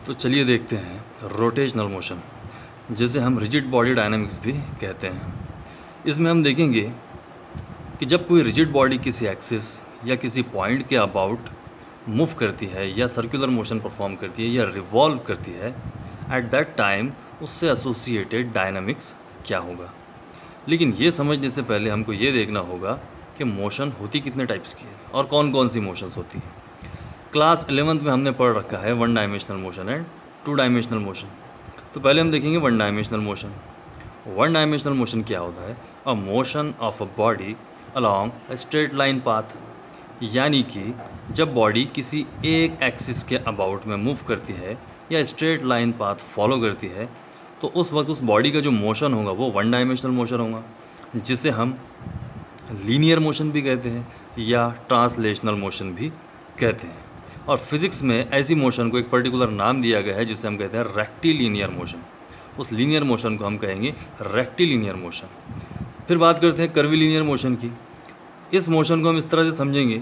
तो चलिए देखते हैं रोटेशनल मोशन, जिसे हम रिजिड बॉडी डायनामिक्स भी कहते हैं। इसमें हम देखेंगे कि जब कोई रिजिड बॉडी किसी एक्सिस या किसी पॉइंट के अबाउट मूव करती है या सर्कुलर मोशन परफॉर्म करती है या रिवॉल्व करती है, एट दैट टाइम उससे एसोसिएटेड डायनामिक्स क्या होगा। लेकिन ये समझने से पहले हमको ये देखना होगा कि मोशन होती कितने टाइप्स की है और कौन कौन सी मोशंस होती हैं। क्लास 11th में हमने पढ़ रखा है one dimensional motion and two dimensional motion. तो पहले हम देखेंगे one dimensional motion. One dimensional motion क्या होता है? A motion of a body along a straight line path, यानी कि जब बॉडी किसी एक एक्सिस के अबाउट में मूव करती है या स्ट्रेट लाइन पाथ फॉलो करती है, तो उस वक्त उस बॉडी का जो मोशन होगा वो वन डायमेंशनल मोशन होगा, जिसे हम लीनियर मोशन भी कहते हैं या ट्रांसलेशनल मोशन भी कहते हैं। और फिज़िक्स में ऐसी मोशन को एक पर्टिकुलर नाम दिया गया है जिसे हम कहते हैं रेक्टिलिनियर मोशन। उस लीनियर मोशन को हम कहेंगे रेक्टिलिनियर मोशन। फिर बात करते हैं कर्विलिनियर मोशन की। इस मोशन को हम इस तरह से समझेंगे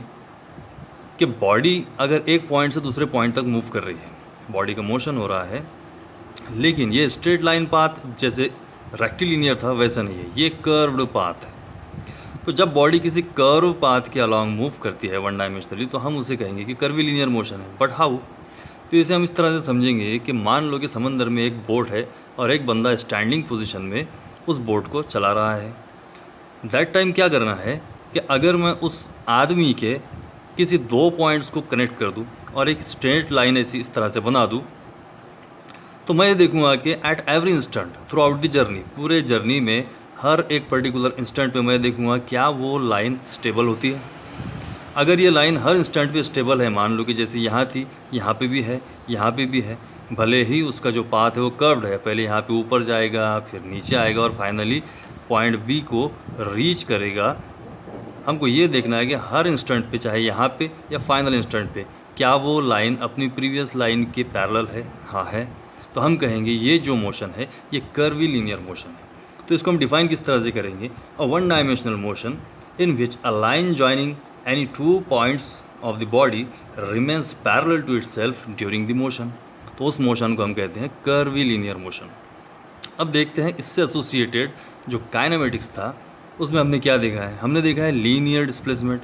कि बॉडी अगर एक पॉइंट से दूसरे पॉइंट तक मूव कर रही है, बॉडी का मोशन हो रहा है, लेकिन ये स्ट्रेट लाइन पाथ जैसे रेक्टिलिनियर था वैसा नहीं है, ये कर्व्ड पाथ है। तो जब बॉडी किसी कर्व पाथ के अलॉन्ग मूव करती है वन डायमेंशनली, तो हम उसे कहेंगे कि कर्विलिनियर मोशन है। But how? तो इसे हम इस तरह से समझेंगे कि मान लो कि समंदर में एक बोट है और एक बंदा स्टैंडिंग पोजीशन में उस बोट को चला रहा है। दैट टाइम क्या करना है कि अगर मैं उस आदमी के किसी दो पॉइंट्स को कनेक्ट कर दूं और एक स्ट्रेट लाइन ऐसी इस तरह से बना दूं, तो मैं ये देखूंगा कि at every instant through out the journey, पूरे जर्नी में हर एक पर्टिकुलर इंस्टेंट पे मैं देखूंगा क्या वो लाइन स्टेबल होती है। अगर ये लाइन हर इंस्टेंट पे स्टेबल है, मान लो कि जैसे यहाँ थी, यहाँ पे भी है, यहाँ पे भी है, भले ही उसका जो पाथ है वो कर्व्ड है, पहले यहाँ पे ऊपर जाएगा, फिर नीचे आएगा और फाइनली पॉइंट बी को रीच करेगा। हमको ये देखना है कि हर इंस्टेंट पे, चाहे यहाँ पे या फाइनल इंस्टेंट पे, क्या वो लाइन अपनी प्रीवियस लाइन के पैरेलल है। हाँ है, तो हम कहेंगे ये जो मोशन है ये कर्विलिनियर मोशन है। तो इसको हम डिफाइन किस तरह से करेंगे? A one dimensional motion in which a line joining any two points of the body remains parallel to itself during the motion. तो उस मोशन को हम कहते हैं कर्विलिनियर मोशन। अब देखते हैं इससे एसोसिएटेड जो काइनेमेटिक्स था उसमें हमने क्या देखा है। हमने देखा है linear displacement,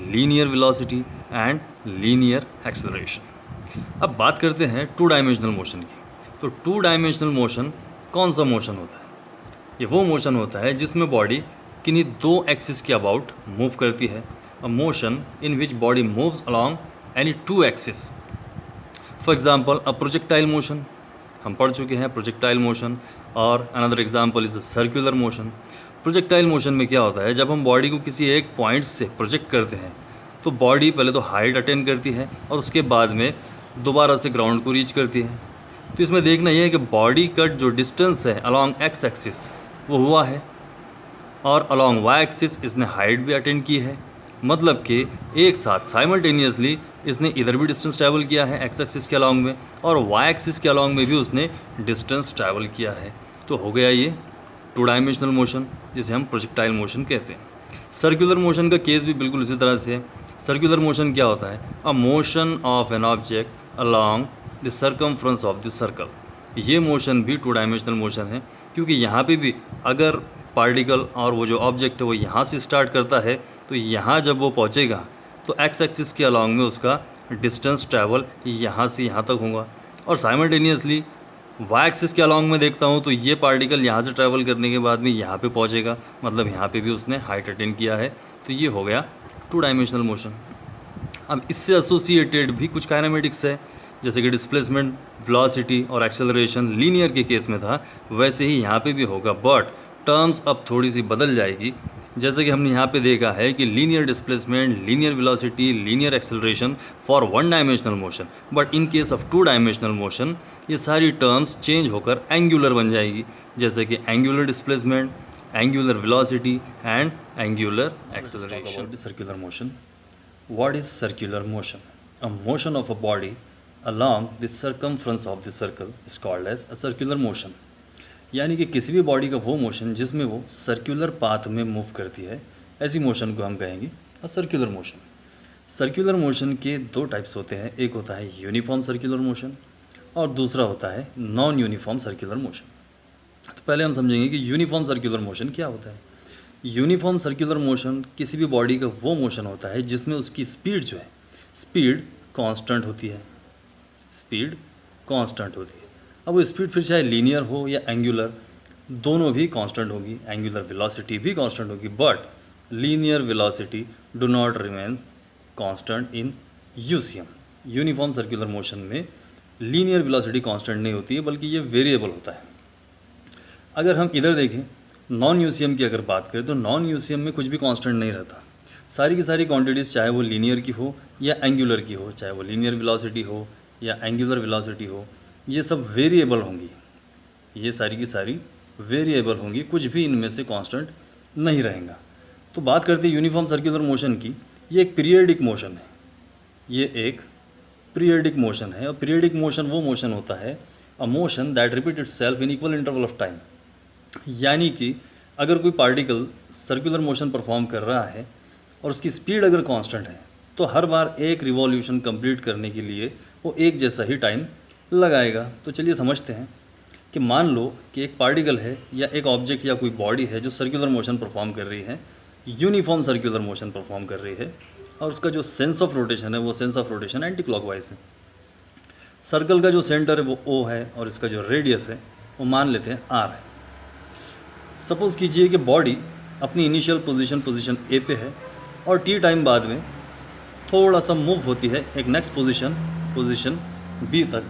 linear velocity and linear acceleration. अब बात करते हैं टू डायमेंशनल मोशन की। तो टू डायमेंशनल मोशन कौन सा मोशन होता है? ये वो मोशन होता है जिसमें बॉडी किन्हीं दो एक्सिस के अबाउट मूव करती है। A motion in which body moves along any two axis. For example a projectile motion, हम पढ़ चुके हैं प्रोजेक्टाइल मोशन। और another example is a circular motion. Projectile motion में क्या होता है, जब हम बॉडी को किसी एक पॉइंट से प्रोजेक्ट करते हैं तो बॉडी पहले तो हाइट अटेन करती है और उसके बाद में दोबारा से ग्राउंड को रीच करती है। तो इसमें देखना यह है कि बॉडी का जो डिस्टेंस है अलॉन्ग एक्स एक्सिस वो हुआ है और अलॉन्ग वाई एक्सिस इसने हाइट भी अटेंड की है। मतलब कि एक साथ साइमल्टेनियसली इसने इधर भी डिस्टेंस ट्रैवल किया है एक्स एक्सिस के अलॉन्ग में, और वाई एक्सिस के अलॉन्ग में भी उसने डिस्टेंस ट्रैवल किया है। तो हो गया ये टू डायमेंशनल मोशन, जिसे हम प्रोजेक्टाइल मोशन कहते हैं। सर्कुलर मोशन का केस भी बिल्कुल इसी तरह से है। सर्कुलर मोशन क्या होता है? A motion of an object along the circumference of the circle. ये मोशन भी टू डायमेंशनल मोशन है, क्योंकि यहाँ पे भी अगर पार्टिकल और वो जो ऑब्जेक्ट है वो यहाँ से स्टार्ट करता है, तो यहाँ जब वो पहुँचेगा तो एक्स एक्सिस के अलॉन्ग में उसका डिस्टेंस ट्रैवल यहाँ से यहाँ तक होगा। और साइमल्टेनियसली वाई एक्सिस के अलॉन्ग में देखता हूँ तो ये पार्टिकल यहाँ से ट्रैवल करने के बाद में यहाँ पे पहुँचेगा, मतलब यहाँ पे भी उसने हाइट अटेन किया है। तो ये हो गया टू डायमेंशनल मोशन। अब इससे एसोसिएटेड भी कुछ काइनेमेटिक्स है, जैसे कि डिस्प्लेसमेंट, वेलोसिटी और एक्सेलरेशन लीनियर के केस में था, वैसे ही यहाँ पे भी होगा। बट टर्म्स अब थोड़ी सी बदल जाएगी। जैसे कि हमने यहाँ पे देखा है कि linear displacement, linear velocity, linear acceleration for one dimensional motion, but in case of two dimensional motion ये सारी टर्म्स चेंज होकर एंगुलर बन जाएगी, जैसे कि angular displacement, angular velocity and angular acceleration. Circular motion. What is circular motion? A motion of a body along the circumference of the circle is called as a circular motion। यानी कि किसी भी body का वो motion जिसमें वो circular path में move करती है, ऐसी मोशन को हम कहेंगे a circular motion. Circular motion के दो टाइप्स होते हैं, एक होता है यूनिफॉर्म सर्कुलर मोशन और दूसरा होता है नॉन यूनिफॉर्म सर्कुलर मोशन। तो पहले हम समझेंगे कि यूनिफॉर्म सर्कुलर मोशन क्या होता है। यूनिफॉर्म सर्कुलर मोशन किसी भी बॉडी का वो मोशन होता है जिसमें उसकी स्पीड जो है, स्पीड कांस्टेंट होती है, स्पीड कांस्टेंट होती है। अब वो स्पीड फिर चाहे लीनियर हो या एंगुलर, दोनों भी कांस्टेंट होगी, एंगुलर वेलोसिटी भी कांस्टेंट होगी, but linear velocity do not remains constant in UCM. Uniform circular motion में लीनियर वेलोसिटी कांस्टेंट नहीं होती है, बल्कि ये वेरिएबल होता है। अगर हम इधर देखें नॉन यूसीएम की अगर बात करें तो नॉन यूसीएम में कुछ भी कांस्टेंट नहीं रहता। सारी की सारी क्वांटिटीज़ चाहे वो लीनियर की हो या एंगुलर की हो, चाहे वो लीनियर वेलोसिटी हो या एंगुलर वेलोसिटी हो, ये सब वेरिएबल होंगी, ये सारी की सारी वेरिएबल होंगी, कुछ भी इनमें से कांस्टेंट नहीं रहेगा। तो बात करते हैं यूनिफॉर्म सर्कुलर मोशन की। ये एक पीरियडिक मोशन है, ये एक पीरियडिक मोशन है। और पीरियडिक मोशन वो मोशन होता है, a motion that repeat itself in equal interval of time. यानी कि अगर कोई पार्टिकल सर्कुलर मोशन परफॉर्म कर रहा है और उसकी स्पीड अगर कांस्टेंट है तो हर बार एक रिवॉल्यूशन कंप्लीट करने के लिए वो एक जैसा ही टाइम लगाएगा। तो चलिए समझते हैं कि मान लो कि एक पार्टिकल है या एक ऑब्जेक्ट या कोई बॉडी है जो सर्कुलर मोशन परफॉर्म कर रही है, यूनिफॉर्म सर्कुलर मोशन परफॉर्म कर रही है, और उसका जो सेंस ऑफ रोटेशन है वो sense of rotation anti clockwise है। सर्कल का जो सेंटर है वो ओ है और इसका जो रेडियस है वो मान लेते हैं आर है। सपोज़ कीजिए कि बॉडी अपनी इनिशियल पोजीशन ए पे है और टी टाइम बाद में थोड़ा सा मूव होती है एक नेक्स्ट पोजीशन बी तक।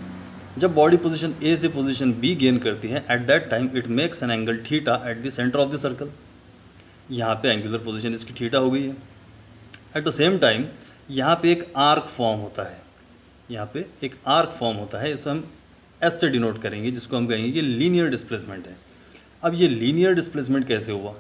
जब बॉडी पोजीशन ए से पोजीशन बी गेन करती है, at that time it makes an angle theta at the centre of the circle. यहाँ पे एंगुलर पोजीशन इसकी थीटा हो गई है। एट द सेम टाइम यहाँ पे एक आर्क फॉर्म होता है, यहाँ पे एक आर्क फॉर्म होता है, इसे हम एस से डिनोट करेंगे, जिसको हम कहेंगे कि लीनियर डिस्प्लेसमेंट है। अब ये लीनियर डिस्प्लेसमेंट कैसे हुआ?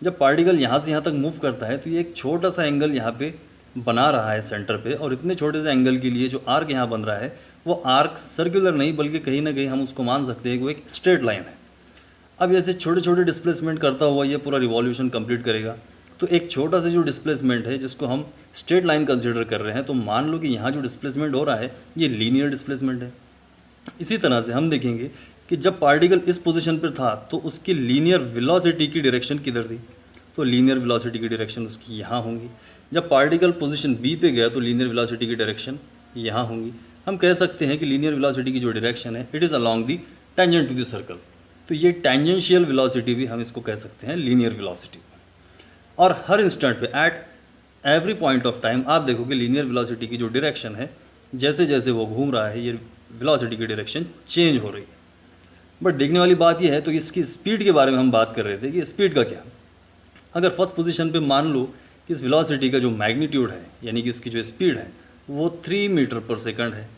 जब पार्टिकल यहाँ से यहाँ तक मूव करता है तो ये एक छोटा सा एंगल यहाँ पे बना रहा है सेंटर पे, और इतने छोटे से एंगल के लिए जो आर्क यहाँ बन रहा है वो आर्क सर्कुलर नहीं बल्कि कहीं ना कहीं हम उसको मान सकते हैं कि वो एक स्ट्रेट लाइन है। अब ऐसे छोटे छोटे डिस्प्लेसमेंट करता हुआ ये पूरा रिवॉल्यूशन कंप्लीट करेगा। तो एक छोटा सा जो डिस्प्लेसमेंट है जिसको हम स्ट्रेट लाइन कंसिडर कर रहे हैं, तो मान लो कि यहाँ जो डिस्प्लेसमेंट हो रहा है ये लीनियर डिस्प्लेसमेंट है। इसी तरह से हम देखेंगे कि जब पार्टिकल इस पोजीशन पर था तो उसकी लीनियर वेलोसिटी की डायरेक्शन किधर थी, तो लीनियर वेलोसिटी की डायरेक्शन उसकी यहाँ होंगी। जब पार्टिकल पोजीशन बी पे गया तो लीनियर वेलोसिटी की डायरेक्शन यहाँ होंगी। हम कह सकते हैं कि लीनियर वेलोसिटी की जो डायरेक्शन है it is along the tangent to the circle. तो ये टेंजेंशियल वेलोसिटी भी हम इसको कह सकते हैं लीनियर वेलोसिटी। और हर इंस्टेंट पे at every point of time आप देखोगे लीनियर वेलोसिटी की जो डायरेक्शन है, जैसे जैसे वो घूम रहा है ये वेलोसिटी की डायरेक्शन चेंज हो रही है। बट देखने वाली बात यह है, तो इसकी स्पीड के बारे में हम बात कर रहे थे कि स्पीड का क्या। अगर फर्स्ट पोजीशन पे मान लो कि इस वेलोसिटी का जो मैग्नीट्यूड है यानी कि इसकी जो स्पीड है वो 3 मीटर पर सेकंड है,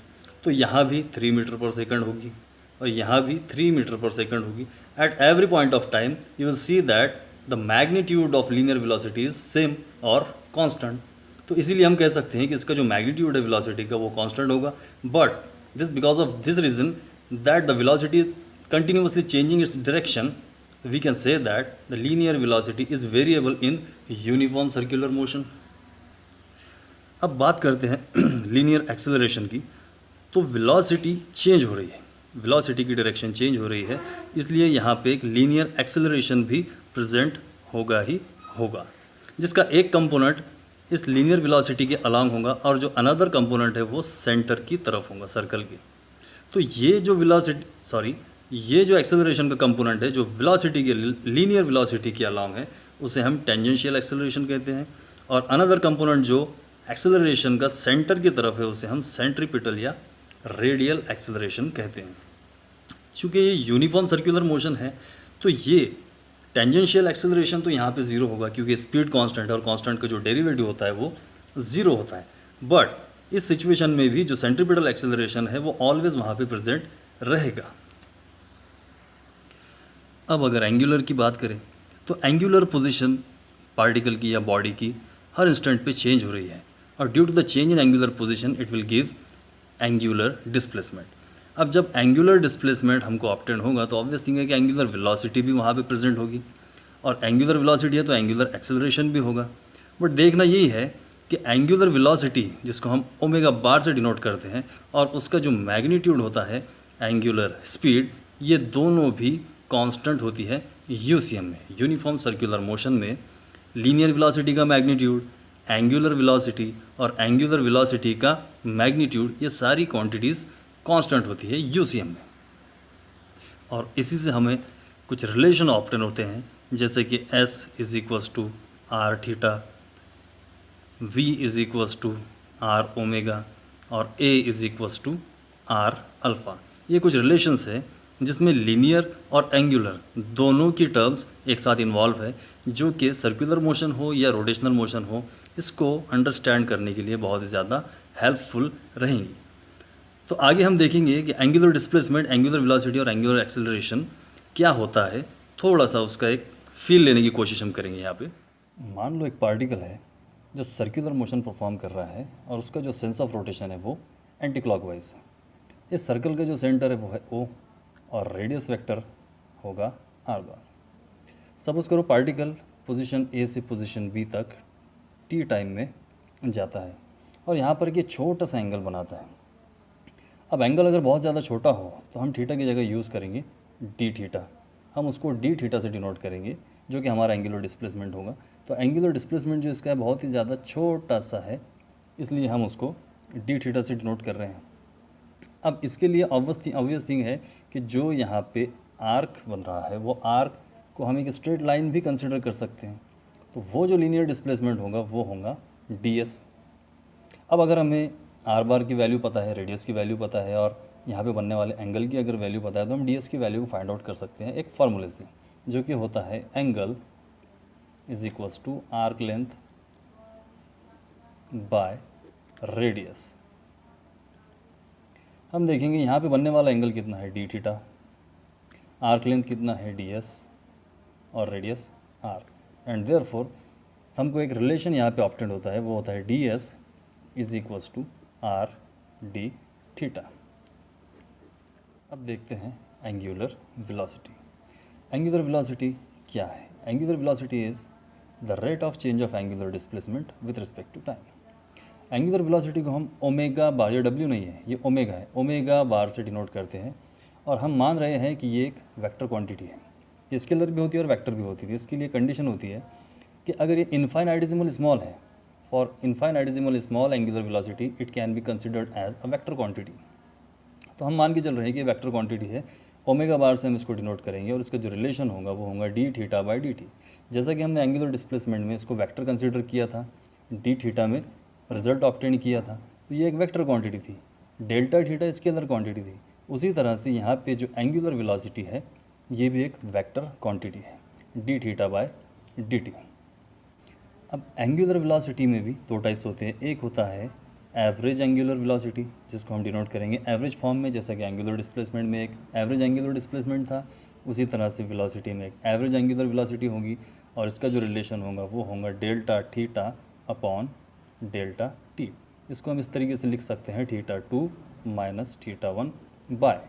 तो यहाँ भी 3 मीटर पर सेकंड होगी और यहाँ भी 3 मीटर पर सेकंड होगी। At every point of time you will see that the magnitude of linear velocity is same और कांस्टेंट। तो इसीलिए हम कह सकते हैं कि इसका जो मैग्नीट्यूड है वेलोसिटी का वो कांस्टेंट होगा। But this because of this reason that the velocity is continuously changing its direction, we can say that the linear velocity is variable in uniform circular motion. अब बात करते हैं लीनियर एक्सेलरेशन की। तो velocity change हो रही है, velocity की डायरेक्शन चेंज हो रही है, इसलिए यहाँ पे एक लीनियर एक्सेलरेशन भी प्रेजेंट होगा ही होगा, जिसका एक कंपोनेंट इस लीनियर वेलोसिटी के अलोंग होगा और जो अनदर कंपोनेंट है वो सेंटर की तरफ होगा, सर्कल की। तो ये जो एक्सेलरेशन का कंपोनेंट है जो वेलोसिटी के लीनियर वेलोसिटी के अलोंग है उसे हम टेंजेंशियल एक्सेलरेशन कहते हैं, और अनदर कंपोनेंट जो एक्सेलरेशन का सेंटर की तरफ है उसे हम सेंट्रीपिटल या रेडियल एक्सेलरेशन कहते हैं। चूँकि ये यूनिफॉर्म सर्कुलर मोशन है तो ये टेंजेंशियल एक्सेलरेशन तो यहाँ पे ज़ीरो होगा क्योंकि स्पीड कांस्टेंट है और कांस्टेंट का जो डेरिवेटिव होता है वो ज़ीरो होता है। बट इस सिचुएशन में भी जो सेंट्रीपिटल एक्सेलरेशन है वो ऑलवेज वहाँ पे प्रेजेंट रहेगा। अब अगर एंगुलर की बात करें तो एंगुलर पोजीशन पार्टिकल की या बॉडी की हर इंस्टेंट पे चेंज हो रही है, और due to the change in angular position it will give angular displacement. अब जब एंगुलर डिस्प्लेसमेंट हमको ऑब्टेन होगा तो ऑब्वियस थिंग है कि एंगुलर वेलोसिटी भी वहाँ पे प्रेजेंट होगी, और एंगुलर वेलोसिटी है तो एंगुलर एक्सेलरेशन भी होगा। बट देखना यही है कि एंगुलर वेलोसिटी जिसको हम ओमेगा बार से डिनोट करते हैं और उसका जो मैग्नीट्यूड होता है एंगुलर स्पीड, ये दोनों भी कांस्टेंट होती है यूसीएम में। यूनिफॉर्म सर्कुलर मोशन में लीनियर वेलोसिटी का मैग्नीट्यूड, एंगुलर वेलोसिटी और एंगुलर वेलोसिटी का मैग्नीट्यूड, ये सारी क्वांटिटीज़ कांस्टेंट होती है यूसीएम में। और इसी से हमें कुछ रिलेशन ऑप्टेन होते हैं, जैसे कि S is equals to R theta, V is equals to R omega और A is equals to R alpha. ये कुछ रिलेशंस है जिसमें लीनियर और एंगुलर दोनों की टर्म्स एक साथ इन्वॉल्व है, जो कि सर्कुलर मोशन हो या रोटेशनल मोशन हो, इसको अंडरस्टैंड करने के लिए बहुत ही ज़्यादा हेल्पफुल रहेंगी। तो आगे हम देखेंगे कि एंगुलर डिस्प्लेसमेंट, एंगुलर वेलोसिटी और एंगुलर एक्सेलरेशन क्या होता है, थोड़ा सा उसका एक फील लेने की कोशिश हम करेंगे यहाँ पे। मान लो एक पार्टिकल है जो सर्कुलर मोशन परफॉर्म कर रहा है और उसका जो सेंस ऑफ रोटेशन है वो एंटी क्लॉकवाइज है। इस सर्कल का जो सेंटर है वो है O और रेडियस वेक्टर होगा r बार। सपोज करो पार्टिकल पोजीशन A से पोजीशन B तक t टाइम में जाता है और यहाँ पर ये छोटा सा एंगल बनाता है। अब एंगल अगर बहुत ज़्यादा छोटा हो तो हम थीटा की जगह यूज़ करेंगे डी थीटा। हम उसको डी थीटा से डिनोट करेंगे, जो कि हमारा एंगुलर डिस्प्लेसमेंट होगा। तो एंगुलर डिस्प्लेसमेंट जो इसका है बहुत ही ज़्यादा छोटा सा है, इसलिए हम उसको डी थीटा से डिनोट कर रहे हैं। अब इसके लिए ऑब्वियस थिंग है कि जो यहाँ पे आर्क बन रहा है वो आर्क को हम एक स्ट्रेट लाइन भी कंसिडर कर सकते हैं। तो वो जो लीनियर डिस्प्लेसमेंट होगा वो होगा ds। अब अगर हमें आर बार की वैल्यू पता है, रेडियस की वैल्यू पता है और यहाँ पे बनने वाले एंगल की अगर वैल्यू पता है, तो हम ds की वैल्यू को फाइंड आउट कर सकते हैं एक फार्मूले से, जो कि होता है angle is equals to arc length by radius. हम देखेंगे यहाँ पे बनने वाला एंगल कितना है डी थीटा, आर्क लेंथ कितना है ds और रेडियस r, एंड देयरफॉर हमको एक रिलेशन यहाँ पे ऑब्टेन होता है, वो होता है ds is equals to R D theta. अब देखते हैं एंगुलर वेलोसिटी। एंगुलर वेलोसिटी क्या है? Angular velocity is the rate of change of angular displacement with respect to time. Angular velocity को हम ओमेगा बार, ये डब्ल्यू नहीं है, ये ओमेगा है, ओमेगा बार से डिनोट करते हैं। और हम मान रहे हैं कि ये एक वेक्टर क्वांटिटी है, ये स्केलर भी होती है और वेक्टर भी होती है। इसके लिए कंडीशन होती है कि अगर ये इनफाइनाइटेसिमल स्मॉल है, for infinitesimal small angular velocity it can be considered as a vector quantity. तो हम मान के चल रहे हैं कि वेक्टर क्वांटिटी है, ओमेगा बार से हम इसको डिनोट करेंगे और इसका जो रिलेशन होगा वो होगा D theta by D T. जैसा कि हमने एंगुलर डिस्प्लेसमेंट में इसको वेक्टर कंसिडर किया था, डी थीटा में रिजल्ट ऑब्टेन किया था, तो ये एक वेक्टर क्वांटिटी थी। डेल्टा थीटा स्केलर क्वांटिटी थी। उसी तरह से यहाँ पे जो एंगुलर वेलोसिटी है ये भी एक वेक्टर क्वांटिटी है, D theta by D T. अब एंगुलर वेलोसिटी में भी दो टाइप्स होते हैं। एक होता है एवरेज एंगुलर वेलोसिटी, जिसको हम डिनोट करेंगे एवरेज फॉर्म में, जैसा कि एंगुलर डिस्प्लेसमेंट में एक एवरेज एंगुलर डिस्प्लेसमेंट था, उसी तरह से वेलोसिटी में एक एवरेज एंगुलर वेलोसिटी होगी और इसका जो रिलेशन होगा वो होगा delta theta upon delta T. इसको हम इस तरीके से लिख सकते हैं θ2 minus θ1 by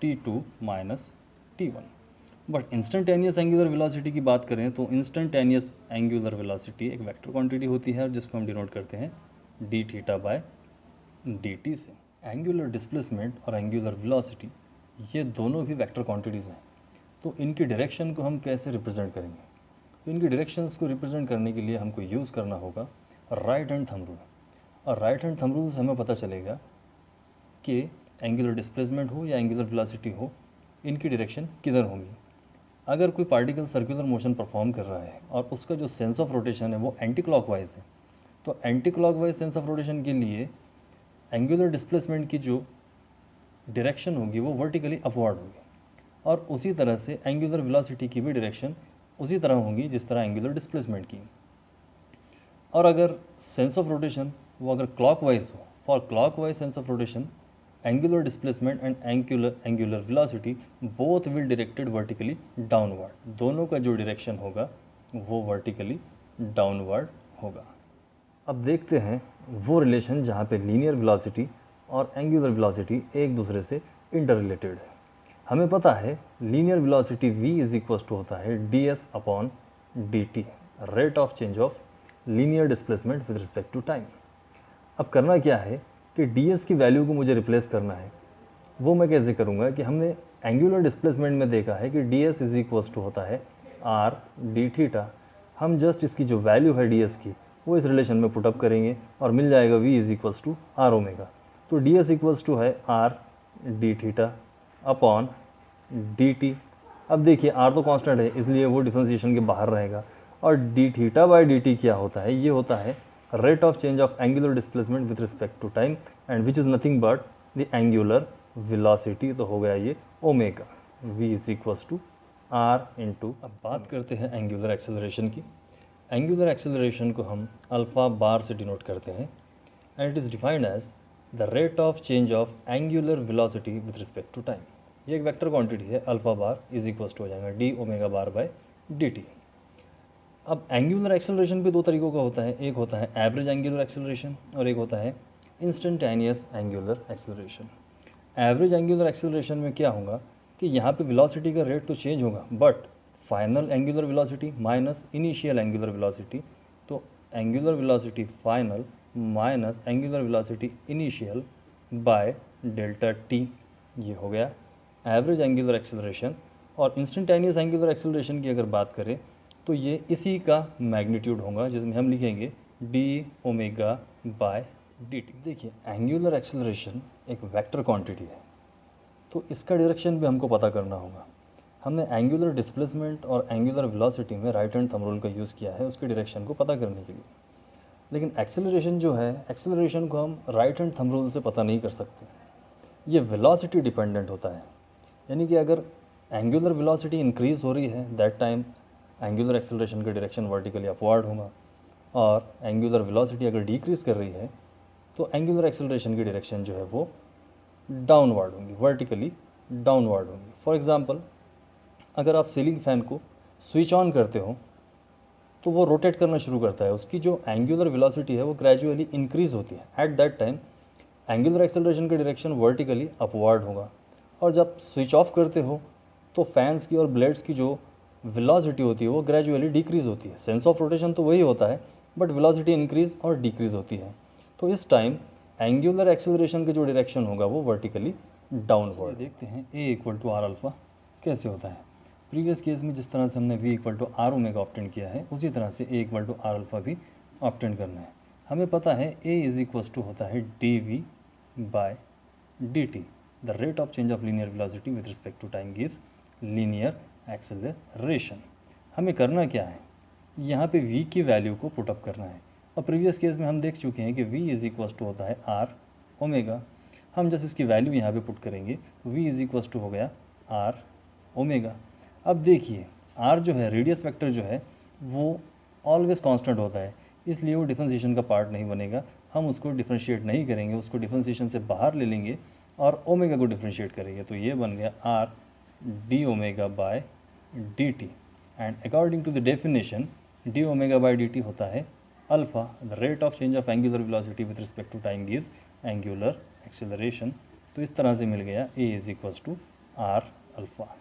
T2 minus T1। But instantaneous angular velocity की बात करें तो इंस्टेंटेनियस एंगुलर वेलोसिटी एक वेक्टर क्वांटिटी होती है, जिसको हम डिनोट करते हैं D theta by D T से। एंगुलर डिस्प्लेसमेंट और एंगुलर वेलोसिटी ये दोनों भी वेक्टर क्वांटिटीज़ हैं। तो इनकी डायरेक्शन को हम कैसे रिप्रेजेंट करेंगे? तो इनकी डायरेक्शंस को रिप्रेजेंट करने के लिए हमको यूज़ करना होगा राइट हैंड थंब रूल। और राइट हैंड थंब रूल से हमें पता चलेगा कि एंगुलर डिस्प्लेसमेंट हो या एंगुलर वेलोसिटी हो, इनकी डायरेक्शन किधर होगी। अगर कोई पार्टिकल सर्कुलर मोशन परफॉर्म कर रहा है और उसका जो सेंस ऑफ रोटेशन है वो एंटी क्लॉकवाइज है, तो anti clockwise sense of rotation के लिए एंगुलर डिस्प्लेसमेंट की जो डायरेक्शन होगी वो वर्टिकली अपवर्ड होगी, और उसी तरह से एंगुलर वेलोसिटी की भी डायरेक्शन उसी तरह होगी जिस तरह एंगुलर डिस्प्लेसमेंट की। और अगर सेंस ऑफ रोटेशन वो अगर क्लॉकवाइज हो, for clockwise sense of rotation angular displacement and angular velocity both will directed vertically downward. दोनों का जो डायरेक्शन होगा वो वर्टिकली डाउनवर्ड होगा। अब देखते हैं वो रिलेशन जहाँ पे लीनियर वेलोसिटी और एंगुलर वेलोसिटी एक दूसरे से इंटर रिलेटेड है। हमें पता है linear velocity v is equal to होता है ds upon D T, rate of change of linear displacement with respect to time. अब करना क्या है कि ds की वैल्यू को मुझे रिप्लेस करना है वो मैं कैसे करूँगा कि हमने एंगुलर डिस्प्लेसमेंट में देखा है कि D S is equals to होता है आर डी थीटा। हम जस्ट इसकी जो वैल्यू है डी एस की वो इस रिलेशन में पुटअप करेंगे और मिल जाएगा V is equals to R omega. तो डी एस इक्वल्स टू है R D theta upon D T. अब देखिए आर तो कांस्टेंट है इसलिए वो डिफरेंशिएशन के बाहर रहेगा, और D theta by D T क्या होता है, ये होता है rate of change of angular displacement with respect to time and which is nothing but the angular velocity. तो हो गया ये omega, v is equals to R into. अब बात करते हैं एंगुलर एक्सेलरेशन की। एंगुलर एक्सेलरेशन को हम अल्फ़ा बार से डिनोट करते हैं and it is defined as the rate of change of angular velocity with respect to time. ये एक वेक्टर क्वांटिटी है, alpha bar is equals to हो जाएगा D omega bar by D T. अब angular acceleration भी दो तरीक़ों का होता है, एक होता है एवरेज एंगुलर एक्सेलरेशन और एक होता है instantaneous angular acceleration. Average angular acceleration में क्या होगा कि यहाँ पे वेलोसिटी का रेट तो चेंज होगा but final angular velocity minus initial angular velocity, तो angular velocity final minus angular velocity initial by delta T, ये हो गया एवरेज एंगुलर एक्सेलरेशन। और इंस्टेंटेनियस एंगुलर एक्सेलरेशन की अगर बात करें तो ये इसी का मैग्नीट्यूड होगा जिसमें हम लिखेंगे D omega by D T. देखिए एंगुलर एक्सेलरेशन एक वेक्टर क्वांटिटी है तो इसका डायरेक्शन भी हमको पता करना होगा। हमने एंगुलर डिस्प्लेसमेंट और एंगुलर वेलोसिटी में राइट हैंड थंब रूल का यूज़ किया है उसके डायरेक्शन को पता करने के लिए, लेकिन एक्सेलरेशन जो है एक्सेलरेशन को हम राइट हैंड थंब रूल से पता नहीं कर सकते, ये वेलोसिटी डिपेंडेंट होता है। यानी कि अगर एंगुलर वेलोसिटी इंक्रीज़ हो रही है दैट टाइम एंगुलर एक्सेलरेशन का डायरेक्शन वर्टिकली अपवर्ड होगा, और एंगुलर वेलोसिटी अगर डिक्रीज़ कर रही है तो एंगुलर एक्सेलरेशन की डायरेक्शन जो है वो डाउनवर्ड होंगी, वर्टिकली डाउनवर्ड होंगी। फॉर एग्ज़ाम्पल अगर आप सीलिंग फ़ैन को स्विच ऑन करते हो तो वो रोटेट करना शुरू करता है, उसकी जो एंगुलर वेलोसिटी है वो ग्रेजुअली इंक्रीज़ होती है। At that time angular acceleration का डायरेक्शन वर्टिकली अपवर्ड होगा, और जब स्विच ऑफ करते हो तो फैंस की और ब्लेड्स की जो वेलोसिटी होती है वो ग्रेजुअली डिक्रीज़ होती है। सेंस ऑफ रोटेशन तो वही होता है बट वेलोसिटी इंक्रीज़ और डिक्रीज़ होती है। तो इस टाइम एंगुलर एक्सेलरेशन का जो डायरेक्शन होगा वो वर्टिकली डाउनवर्ड। देखते हैं ए इक्वल टू आर अल्फ़ा कैसे होता है। प्रीवियस केस में जिस तरह से हमने V equal to R omega obtained किया है उसी तरह से A equal to R alpha भी ऑप्टेंड करना है। हमें पता है ए इज इक्वल्स टू होता है D V by D T. The rate of change of linear velocity with respect to time gives linear acceleration. हमें करना क्या है, यहाँ पे v की वैल्यू को पुटअप करना है। और प्रीवियस केस में हम देख चुके हैं कि v इज इक्वल्स टू होता है आर ओमेगा। हम जस्ट इसकी वैल्यू यहाँ पे पुट करेंगे तो v इज इक्वल्स टू हो गया आर ओमेगा। अब देखिए r जो है रेडियस वेक्टर जो है वो ऑलवेज कांस्टेंट होता है, इसलिए वो डिफरेंशिएशन का पार्ट नहीं बनेगा। हम उसको डिफरेंशिएट नहीं करेंगे, उसको डिफरेंशिएशन से बाहर ले लेंगे और ओमेगा को डिफरेंशिएट करेंगे। तो ये बन गया R D omega by D T, and according to the definition D omega by D T होता है alpha, the rate of change of angular velocity with respect to time gives angular acceleration. तो इस तरह से मिल गया A is equals to R alpha.